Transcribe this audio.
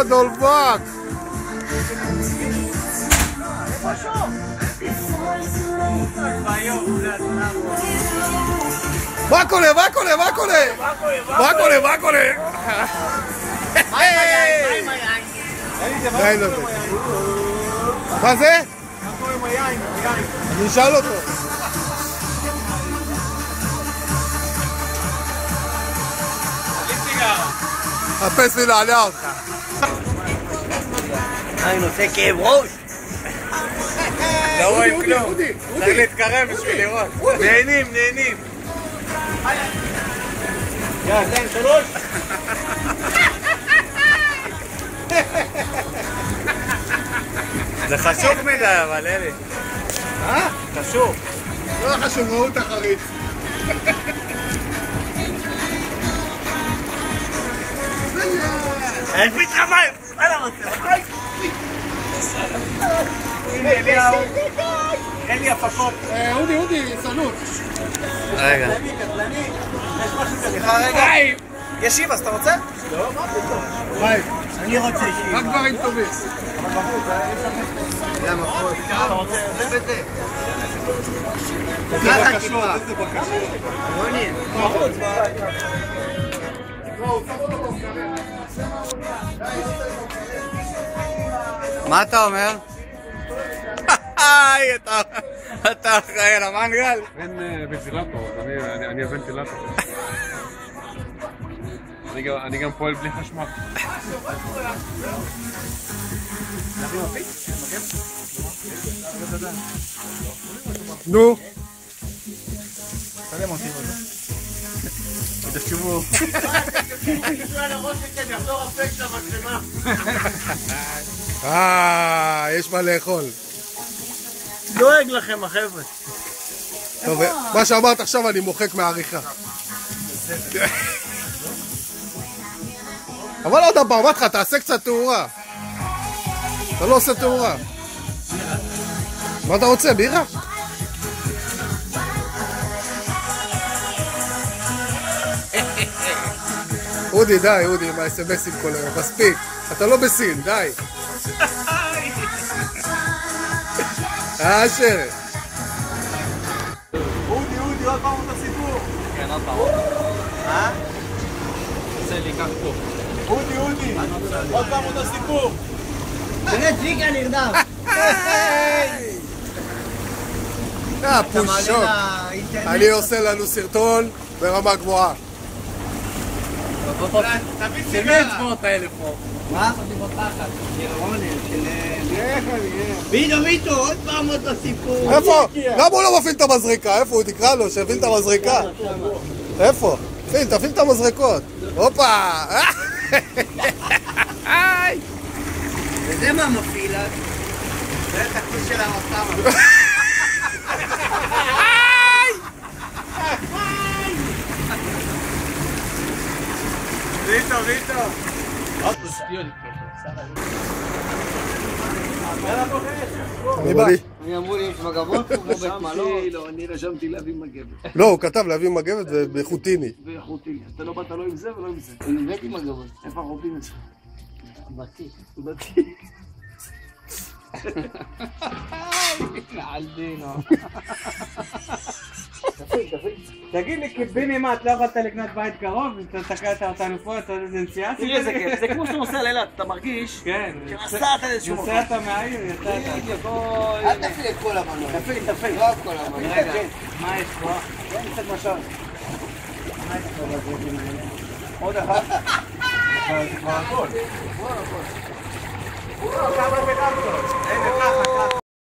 דולבק. מה קורה? מה קורה? מה קורה? מה קורה? מה קורה? מה זה? אני אשאל אותו. חפש לי לעליה אותך. אני נושא כאב ראש. לא רואים כלום, צריך להתקרב בשביל לראות. נהנים, נהנים. יאללה, תן שלוש. זה חשוב מדי אבל אלי. חשוב. לא חשוב, ראו את החריץ. אין פתחה מים! יאללה רוצה, הנה אין לי הפקות. אודי, סנות. רגע. סליחה רגע. יש אימא, אז אתה רוצה? לא, מה פתאום? ביי. אני רוצה שיהיה. רק דברים טובים. אתה רוצה זה וזה? איזה בקשות, איזה בקשות. רוני. מה אתה אומר? אתה אחראי על המנגל? אין ונטילטור, אני הוונטילטור. אני גם פועל בלי חשמל. נו. תלם אותי בזה. תשובו. יש מה לאכול. דואג לכם החבר'ה. טוב, מה שאמרת עכשיו אני מוחק מהעריכה. אבל עוד פעם, אמרתי לך, תעשה קצת תאורה. אתה לא עושה תאורה. מה אתה רוצה, בירה? אודי, די, אודי, עם ה-SMSים כל היום, מספיק. אתה לא בסין, די. אשר. אודי, עוד פעם אותו סיפור. כן, עוד פעם. עושה לי כך פה. אודי, עוד פעם אותו סיפור. תראה, צביקה נרדם. פושוק. אני עושה לנו סרטון ברמה גבוהה. של מי הצבעות האלה פה? מה? של רוני, של... ביטו, עוד פעם אותו סיפור. איפה? למה הוא לא מפעיל את המזריקה? איפה? הוא תקרא לו שיפעיל את המזריקה. איפה? תפעיל את המזריקות. הופה! וזה מה מפעיל? זה תחוש של המסתם. ויטו. אני אמרו לי יש מגבות כמו בית מלון. לא, אני רשמתי להביא מגבת. לא, הוא כתב להביא מגבת ובחוטיני. ואיכותי. אתה לא באת לא עם זה ולא עם זה. אני הבאתי מגבות. איפה הרובים אצלך? בתי. על דינו. תגיד לי, קיביני מה, את לא יכולת לקנות בית קרוב? אתה תקעת אותנו פה, אתה יודע, זה נסיעה? תראה איזה כיף, זה כמו שאתה נוסע לאילת, אתה מרגיש? כן. שנסעת לאיזשהו מקום. נסעת מהעיר, יצאת. אל תפעיל את כל המנוע. תפעיל. לא את כל המנוע. רגע, מה יש פה? כן, קצת משל. מה יש פה בזרקים האלה? עוד אחד. זה כבר הכל. הכל. כמה בקפסול.